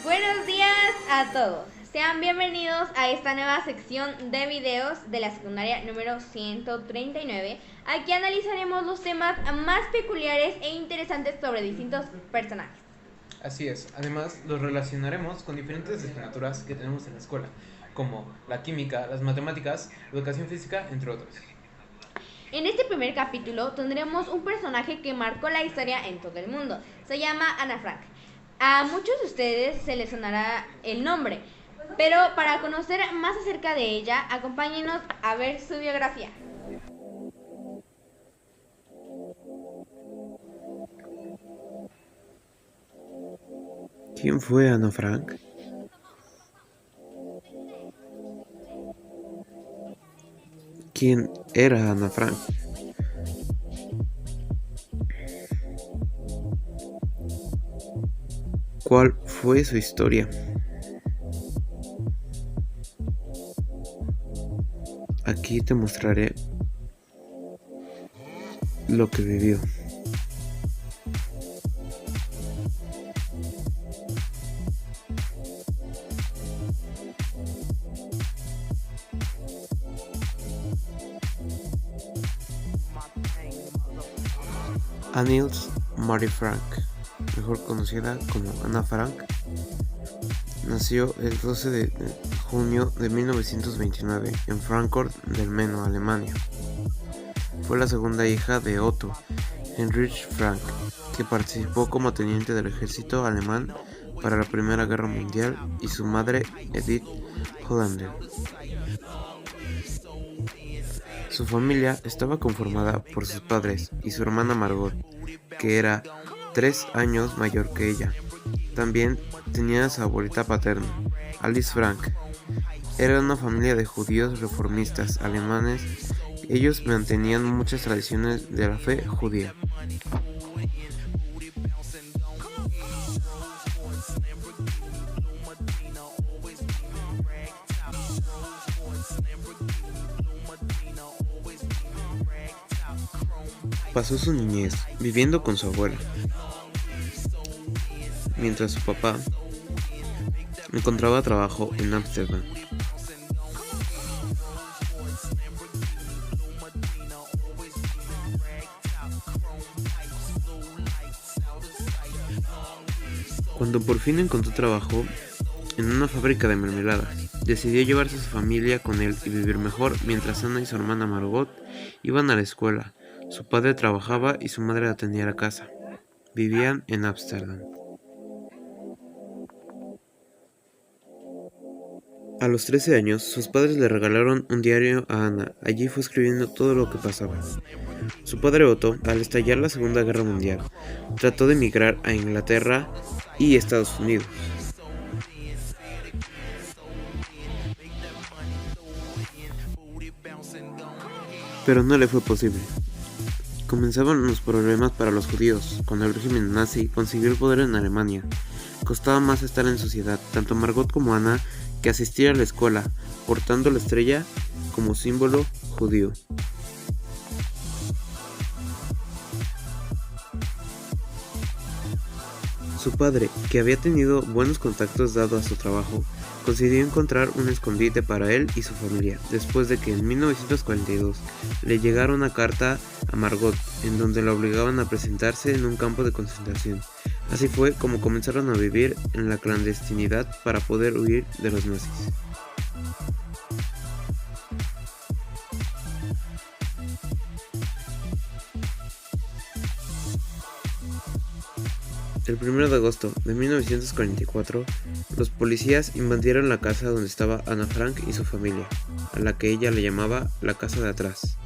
Buenos días a todos. Sean bienvenidos a esta nueva sección de videos de la secundaria número 139. Aquí analizaremos los temas más peculiares e interesantes sobre distintos personajes. Así es, además los relacionaremos con diferentes asignaturas que tenemos en la escuela, como la química, las matemáticas, educación física, entre otros. En este primer capítulo tendremos un personaje que marcó la historia en todo el mundo. Se llama Ana Frank. A muchos de ustedes se les sonará el nombre, pero para conocer más acerca de ella, acompáñenos a ver su biografía. ¿Quién fue Ana Frank? ¿Quién era Ana Frank? ¿Cuál fue su historia? Aquí te mostraré lo que vivió. Annelies Marie Frank, mejor conocida como Ana Frank, nació el 12 de junio de 1929 en Frankfurt del Meno, Alemania. Fue la segunda hija de Otto Heinrich Frank, que participó como teniente del ejército alemán para la Primera Guerra Mundial, y su madre Edith Hollander. Su familia estaba conformada por sus padres y su hermana Margot, que era 3 años mayor que ella. También tenía a su abuelita paterna, Alice Frank. Era una familia de judíos reformistas alemanes. Ellos mantenían muchas tradiciones de la fe judía. Pasó su niñez viviendo con su abuela, mientras su papá encontraba trabajo en Ámsterdam. Cuando por fin encontró trabajo en una fábrica de mermeladas, decidió llevarse a su familia con él y vivir mejor, mientras Ana y su hermana Margot iban a la escuela. Su padre trabajaba y su madre atendía la casa. Vivían en Ámsterdam. A los 13 años, sus padres le regalaron un diario a Ana. Allí fue escribiendo todo lo que pasaba. Su padre Otto, al estallar la Segunda Guerra Mundial, trató de emigrar a Inglaterra y Estados Unidos. Pero no le fue posible. Comenzaban los problemas para los judíos. Cuando el régimen nazi consiguió el poder en Alemania, costaba más estar en sociedad, tanto Margot como Ana, que asistir a la escuela, portando la estrella como símbolo judío. Su padre, que había tenido buenos contactos dado a su trabajo, consiguió encontrar un escondite para él y su familia, después de que en 1942 le llegara una carta a Margot, en donde la obligaban a presentarse en un campo de concentración. Así fue como comenzaron a vivir en la clandestinidad para poder huir de los nazis. El 1 de agosto de 1944, los policías invadieron la casa donde estaba Ana Frank y su familia, a la que ella le llamaba la casa de atrás.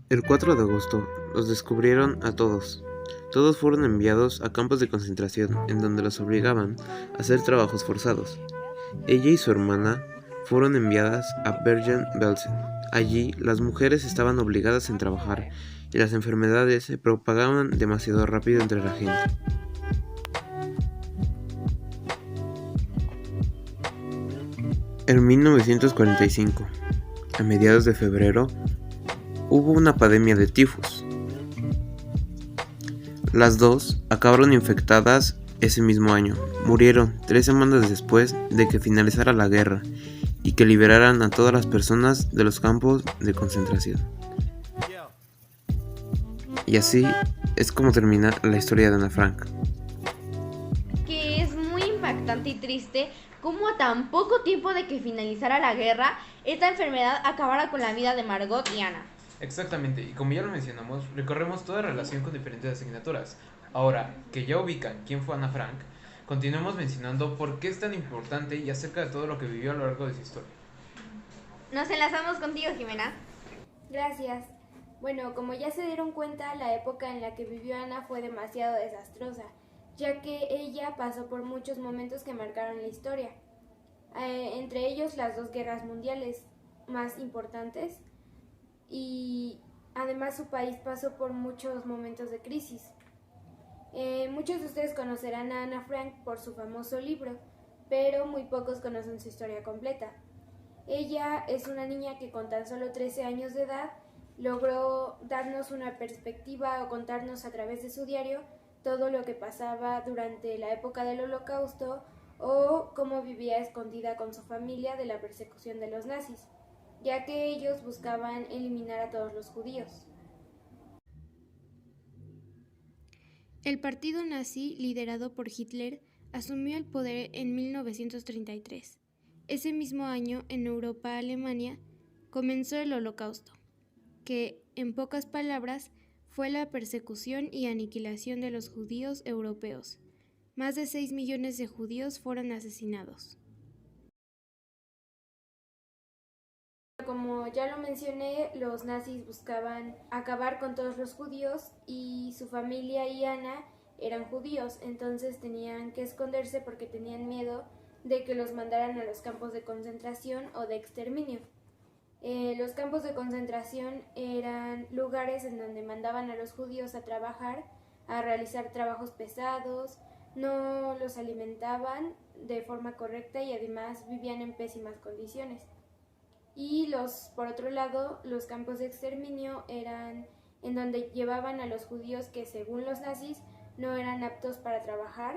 El 4 de agosto los descubrieron a todos. Todos fueron enviados a campos de concentración, en donde los obligaban a hacer trabajos forzados. Ella y su hermana fueron enviadas a Bergen-Belsen. Allí, las mujeres estaban obligadas a trabajar y las enfermedades se propagaban demasiado rápido entre la gente. En 1945, a mediados de febrero, hubo una epidemia de tifus. Las dos acabaron infectadas ese mismo año. Murieron 3 semanas después de que finalizara la guerra y que liberaran a todas las personas de los campos de concentración. Y así es como termina la historia de Ana Frank. Que es muy impactante y triste cómo a tan poco tiempo de que finalizara la guerra, esta enfermedad acabara con la vida de Margot y Ana. Exactamente, y como ya lo mencionamos, recorremos toda relación con diferentes asignaturas. Ahora que ya ubican quién fue Ana Frank, continuemos mencionando por qué es tan importante y acerca de todo lo que vivió a lo largo de su historia. Nos enlazamos contigo, Jimena. Gracias. Bueno, como ya se dieron cuenta, la época en la que vivió Ana fue demasiado desastrosa, ya que ella pasó por muchos momentos que marcaron la historia, entre ellos las 2 guerras mundiales más importantes, y además su país pasó por muchos momentos de crisis. Muchos de ustedes conocerán a Ana Frank por su famoso libro, pero muy pocos conocen su historia completa. Ella es una niña que con tan solo 13 años de edad logró darnos una perspectiva o contarnos a través de su diario todo lo que pasaba durante la época del Holocausto o cómo vivía escondida con su familia de la persecución de los nazis, ya que ellos buscaban eliminar a todos los judíos. El partido nazi, liderado por Hitler, asumió el poder en 1933. Ese mismo año, en Europa, Alemania, comenzó el Holocausto, que, en pocas palabras, fue la persecución y aniquilación de los judíos europeos. Más de 6 millones de judíos fueron asesinados. Como ya lo mencioné, los nazis buscaban acabar con todos los judíos y su familia y Ana eran judíos, entonces tenían que esconderse porque tenían miedo de que los mandaran a los campos de concentración o de exterminio. Los campos de concentración eran lugares en donde mandaban a los judíos a trabajar, a realizar trabajos pesados, no los alimentaban de forma correcta y además vivían en pésimas condiciones. Y por otro lado, los campos de exterminio eran en donde llevaban a los judíos que según los nazis no eran aptos para trabajar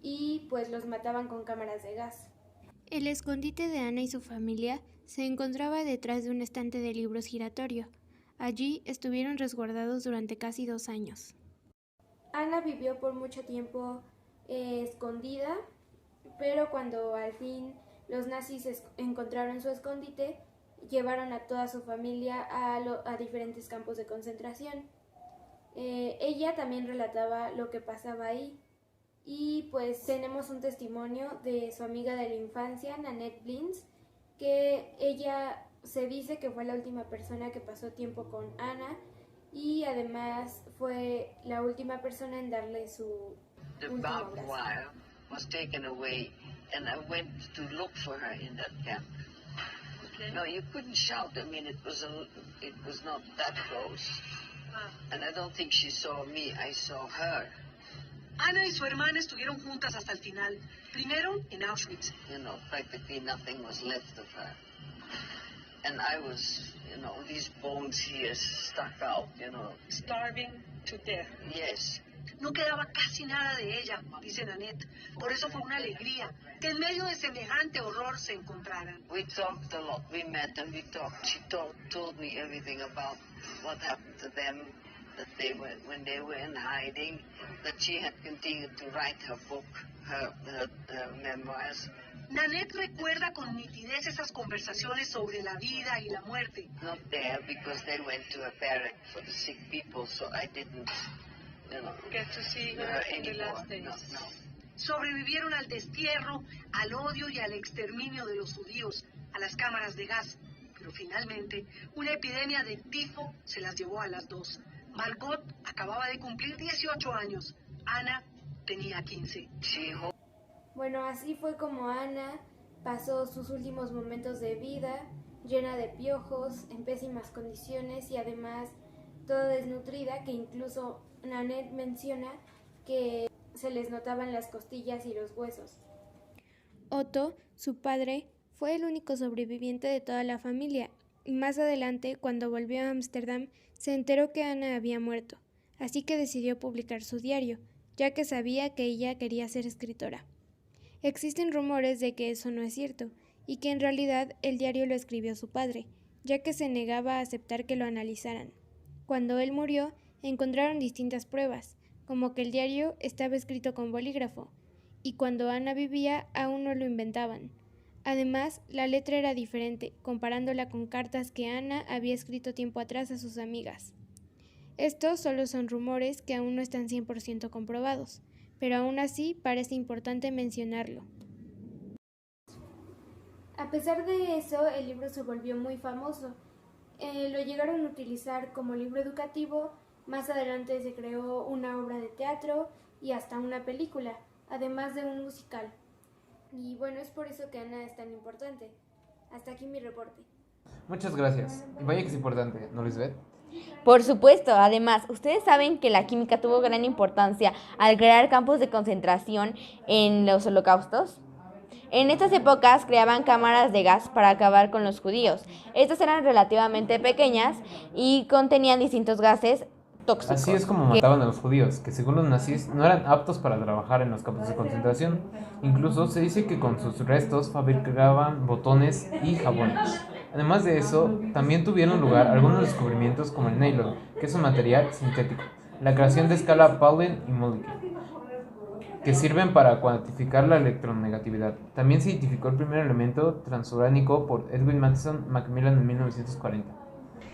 y pues los mataban con cámaras de gas. El escondite de Ana y su familia se encontraba detrás de un estante de libros giratorio. Allí estuvieron resguardados durante casi 2 años. Ana vivió por mucho tiempo escondida, pero cuando al fin los nazis encontraron su escondite, llevaron a toda su familia a diferentes campos de concentración. Ella también relataba lo que pasaba ahí. Y pues tenemos un testimonio de su amiga de la infancia, Nanette Blins, que ella se dice que fue la última persona que pasó tiempo con Ana y además fue la última persona en darle su último abrazo. Was taken away and I went to look for her in that camp. Okay. No, you couldn't shout. I mean, it was not that close. And I don't think she saw me. I saw her. Ana y su hermana estuvieron juntas hasta el final. Primero en Auschwitz. You know, practically nothing was left of her. And I was, these bones here stuck out, Starving to death. Yes. No quedaba casi nada de ella, dice Nanette. Por eso fue una alegría que en medio de semejante horror se encontraran. We talked a lot. We met and we talked. She told me everything about what happened to them, that when they were in hiding, that she had continued to write her book, her memoirs. Nanette recuerda con nitidez esas conversaciones sobre la vida y la muerte. Not there because they went to a barrack for the sick people, so I didn't, get to see her in the last days. No. Sobrevivieron al destierro, al odio y al exterminio de los judíos, a las cámaras de gas. Pero finalmente, una epidemia de tifo se las llevó a las 2. Margot acababa de cumplir 18 años. Ana tenía 15. Bueno, así fue como Ana pasó sus últimos momentos de vida, llena de piojos, en pésimas condiciones y además toda desnutrida, que incluso Nanette menciona que se les notaban las costillas y los huesos. Otto, su padre, fue el único sobreviviente de toda la familia y más adelante, cuando volvió a Ámsterdam, se enteró que Ana había muerto. así que decidió publicar su diario, ya que sabía que ella quería ser escritora. Existen rumores de que eso no es cierto, y que en realidad el diario lo escribió su padre, ya que se negaba a aceptar que lo analizaran. Cuando él murió, encontraron distintas pruebas, como que el diario estaba escrito con bolígrafo, y cuando Ana vivía aún no lo inventaban. Además, la letra era diferente, comparándola con cartas que Ana había escrito tiempo atrás a sus amigas. Estos solo son rumores que aún no están 100% comprobados, pero aún así parece importante mencionarlo. A pesar de eso, el libro se volvió muy famoso. Lo llegaron a utilizar como libro educativo, más adelante se creó una obra de teatro y hasta una película, además de un musical. Y bueno, es por eso que Ana es tan importante. Hasta aquí mi reporte. Muchas gracias. Y vaya que es importante, ¿no, Lisbeth? Por supuesto, además, ustedes saben que la química tuvo gran importancia al crear campos de concentración en los holocaustos. En estas épocas creaban cámaras de gas para acabar con los judíos. Estas eran relativamente pequeñas y contenían distintos gases tóxicos. Así es como mataban a los judíos, que según los nazis no eran aptos para trabajar en los campos de concentración. Incluso se dice que con sus restos fabricaban botones y jabones. Además de eso, también tuvieron lugar algunos descubrimientos como el nylon, que es un material sintético, la creación de escala Paulin y Mulliken, que sirven para cuantificar la electronegatividad. También se identificó el primer elemento transuránico por Edwin Matheson Macmillan en 1940.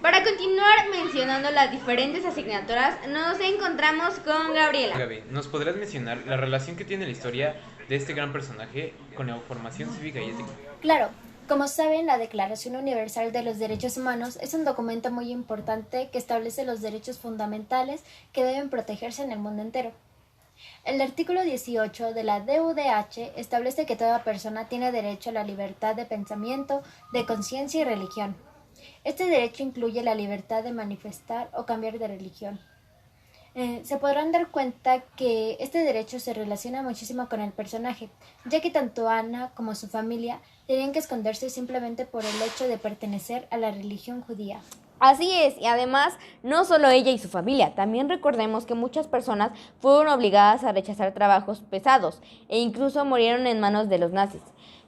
Para continuar mencionando las diferentes asignaturas, nos encontramos con Gabriela. Gaby, ¿nos podrás mencionar la relación que tiene la historia de este gran personaje con la formación cívica y ética? Claro, como saben, la Declaración Universal de los Derechos Humanos es un documento muy importante que establece los derechos fundamentales que deben protegerse en el mundo entero. El artículo 18 de la DUDH establece que toda persona tiene derecho a la libertad de pensamiento, de conciencia y religión. Este derecho incluye la libertad de manifestar o cambiar de religión. Se podrán dar cuenta que este derecho se relaciona muchísimo con el personaje, ya que tanto Ana como su familia tenían que esconderse simplemente por el hecho de pertenecer a la religión judía. Así es, y además, no solo ella y su familia, también recordemos que muchas personas fueron obligadas a rechazar trabajos pesados e incluso murieron en manos de los nazis,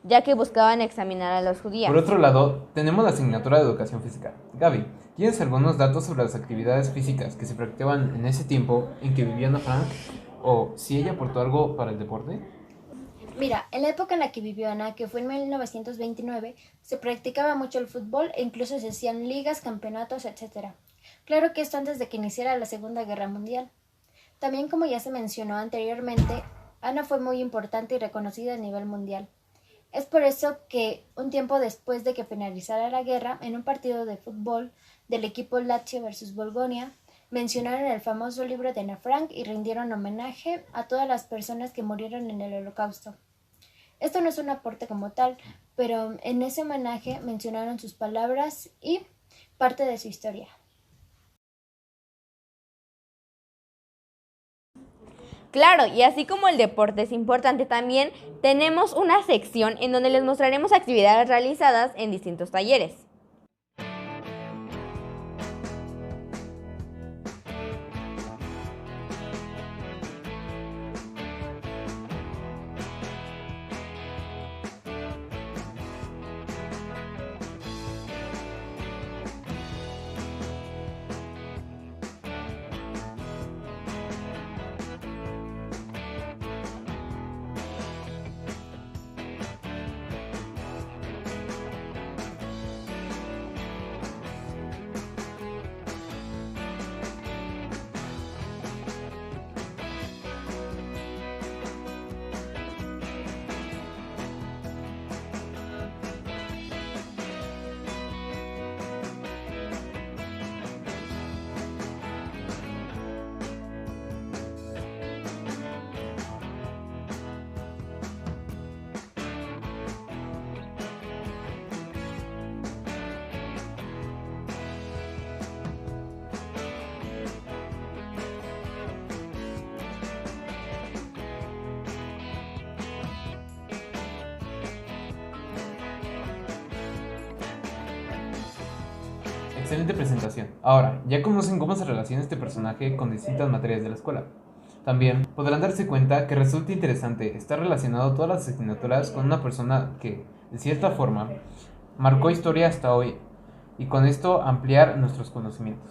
ya que buscaban examinar a los judíos. Por otro lado, tenemos la asignatura de educación física. Gaby, ¿tienes algunos datos sobre las actividades físicas que se practicaban en ese tiempo en que vivía Ana Frank? ¿O si ella aportó algo para el deporte? Mira, en la época en la que vivió Ana, que fue en 1929, se practicaba mucho el fútbol e incluso se hacían ligas, campeonatos, etc. Claro que esto antes de que iniciara la Segunda Guerra Mundial. También, como ya se mencionó anteriormente, Ana fue muy importante y reconocida a nivel mundial. Es por eso que, un tiempo después de que finalizara la guerra, en un partido de fútbol del equipo Lazio versus Bologna, mencionaron el famoso libro de Ana Frank y rindieron homenaje a todas las personas que murieron en el Holocausto. Esto no es un aporte como tal, pero en ese homenaje mencionaron sus palabras y parte de su historia. Claro, y así como el deporte es importante, también tenemos una sección en donde les mostraremos actividades realizadas en distintos talleres. excelente presentación. Ahora, ya conocen cómo se relaciona este personaje con distintas materias de la escuela. También podrán darse cuenta que resulta interesante estar relacionado todas las asignaturas con una persona que, de cierta forma, marcó historia hasta hoy y con esto ampliar nuestros conocimientos.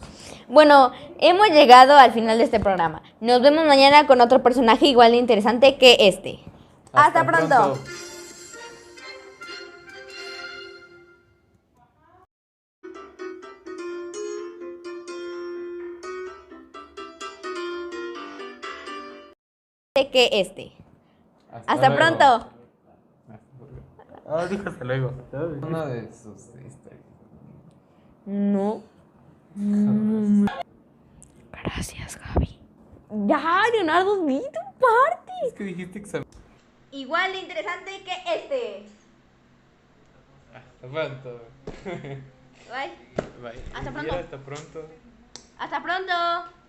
Bueno, hemos llegado al final de este programa. Nos vemos mañana con otro personaje igual de interesante que este. ¡Hasta pronto! Que este. Hasta luego. pronto. Dijo hasta luego. Uno de sus historias. No. Gracias, Gaby. Ya, Leonardo, di tu parte. Es que dijiste examen. Igual de interesante que este. Hasta pronto. Bye. Bye. Hasta pronto. Hasta pronto. Hasta pronto.